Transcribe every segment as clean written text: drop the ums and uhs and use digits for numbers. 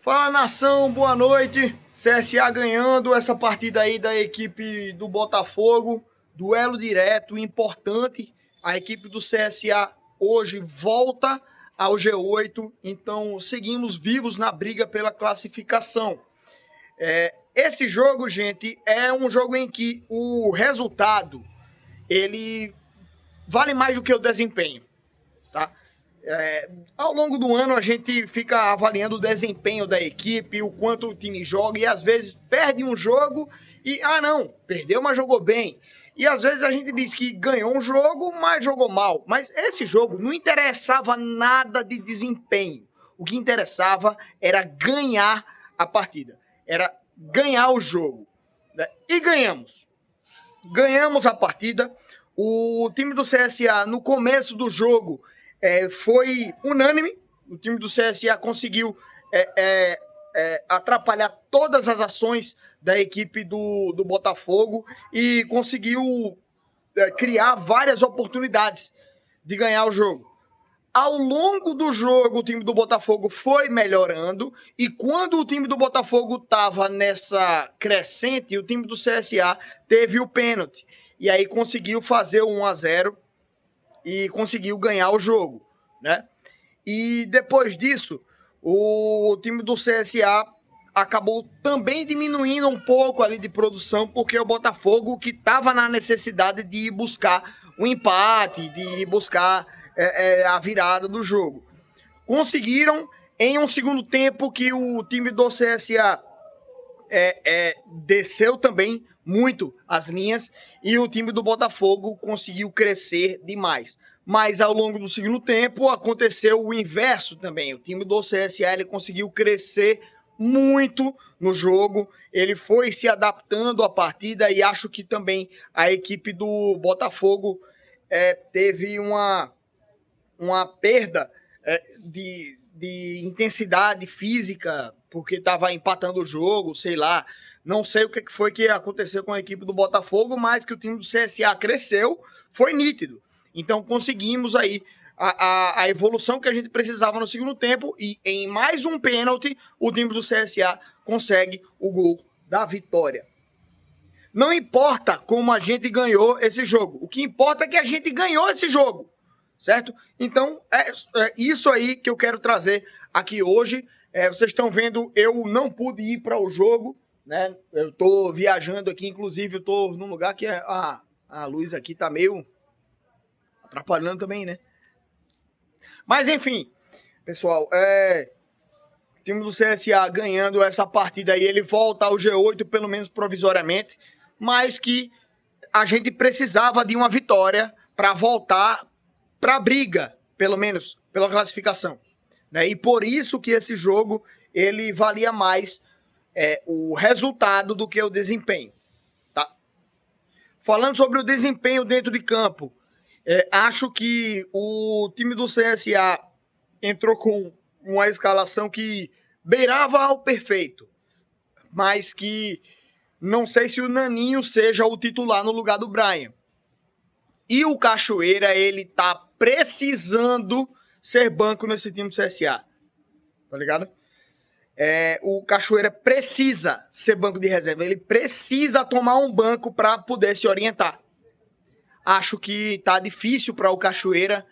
Fala, nação, boa noite. CSA ganhando essa partida aí da equipe do Botafogo. Duelo direto, importante. A equipe do CSA hoje volta ao G8, então seguimos vivos na briga pela classificação. Esse jogo, gente, é um jogo em que o resultado ele vale mais do que o desempenho, tá? Ao longo do ano a gente fica avaliando o desempenho da equipe, o quanto o time joga, e às vezes perde um jogo e, não, perdeu, mas jogou bem. E às vezes a gente diz que ganhou um jogo, mas jogou mal. Mas esse jogo não interessava nada de desempenho. O que interessava era ganhar a partida, era ganhar o jogo, né? E ganhamos. Ganhamos a partida. O time do CSA, no começo do jogo, foi unânime. O time do CSA conseguiu atrapalhar todas as ações da equipe do Botafogo e conseguiu criar várias oportunidades de ganhar o jogo. Ao longo do jogo, o time do Botafogo foi melhorando, e quando o time do Botafogo estava nessa crescente, o time do CSA teve o pênalti. E aí conseguiu fazer o 1-0 e conseguiu ganhar o jogo, né? E depois disso, o time do CSA acabou também diminuindo um pouco ali de produção, porque o Botafogo, que estava na necessidade de ir buscar o empate, de ir buscar a virada do jogo. Conseguiram em um segundo tempo que o time do CSA desceu também muito as linhas e o time do Botafogo conseguiu crescer demais. Mas ao longo do segundo tempo aconteceu o inverso também. O time do CSA ele conseguiu crescer muito no jogo, ele foi se adaptando à partida, e acho que também a equipe do Botafogo teve uma perda de intensidade física, porque estava empatando o jogo, sei lá. Não sei o que foi que aconteceu com a equipe do Botafogo, mas que o time do CSA cresceu, foi nítido. Então conseguimos aí a evolução que a gente precisava no segundo tempo, e em mais um pênalti, o time do CSA consegue o gol da vitória. Não importa como a gente ganhou esse jogo, o que importa é que a gente ganhou esse jogo, certo? Então, é isso aí que eu quero trazer aqui hoje. Vocês estão vendo, eu não pude ir para o jogo, né? Eu estou viajando aqui, inclusive eu estou num lugar que a luz aqui está meio atrapalhando também, né? Mas, enfim, pessoal, o time do CSA ganhando essa partida aí, ele volta ao G8, pelo menos provisoriamente, mas que a gente precisava de uma vitória para voltar para a briga, pelo menos, pela classificação, né? E por isso que esse jogo, ele valia mais o resultado do que o desempenho, tá? Falando sobre o desempenho dentro de campo, acho que o time do CSA entrou com uma escalação que beirava ao perfeito, mas que não sei se o Naninho seja o titular no lugar do Brian. E o Cachoeira, ele tá precisando ser banco nesse time do CSA, tá ligado? O Cachoeira precisa ser banco de reserva, ele precisa tomar um banco para poder se orientar. Acho que tá difícil para o Cachoeira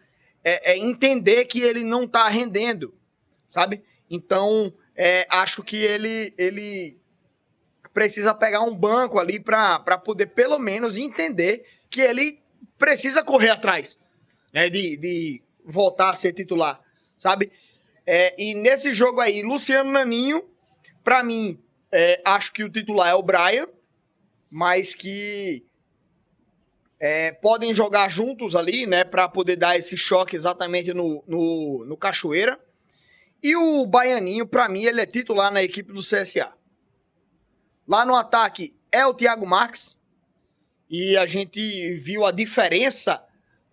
entender que ele não tá rendendo, sabe? Então, acho que ele precisa pegar um banco ali para poder pelo menos entender que ele precisa correr atrás, né, de voltar a ser titular, sabe? E nesse jogo aí, Luciano Naninho, para mim, acho que o titular é o Brian, mas que podem jogar juntos ali, né, para poder dar esse choque exatamente no Cachoeira. E o Baianinho, para mim, ele é titular na equipe do CSA. Lá no ataque é o Thiago Marques, e a gente viu a diferença,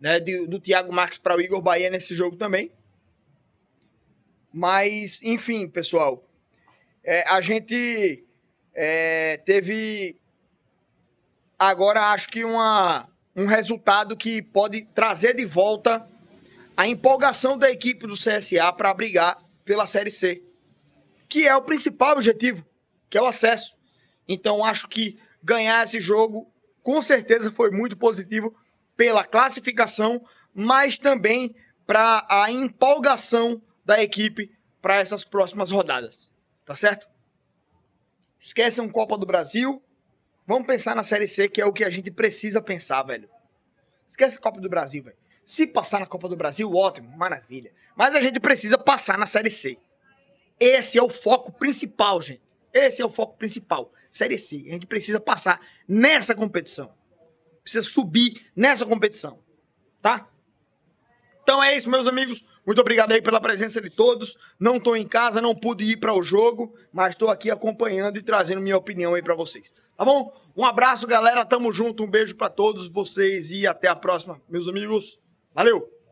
né, do Thiago Marques para o Igor Bahia nesse jogo também. Mas, enfim, pessoal, a gente teve agora, acho que um resultado que pode trazer de volta a empolgação da equipe do CSA para brigar pela Série C, que é o principal objetivo, que é o acesso. Então, acho que ganhar esse jogo, com certeza, foi muito positivo pela classificação, mas também para a empolgação da equipe para essas próximas rodadas. Tá certo? Esqueçam Copa do Brasil. Vamos pensar na Série C, que é o que a gente precisa pensar, velho. Esquece a Copa do Brasil, velho. Se passar na Copa do Brasil, ótimo, maravilha. Mas a gente precisa passar na Série C. Esse é o foco principal, gente. Esse é o foco principal. Série C. A gente precisa passar nessa competição. Precisa subir nessa competição. Tá? Então é isso, meus amigos. Muito obrigado aí pela presença de todos. Não estou em casa, não pude ir para o jogo, mas estou aqui acompanhando e trazendo minha opinião aí para vocês. Tá bom? Um abraço, galera. Tamo junto. Um beijo para todos vocês e até a próxima, meus amigos. Valeu!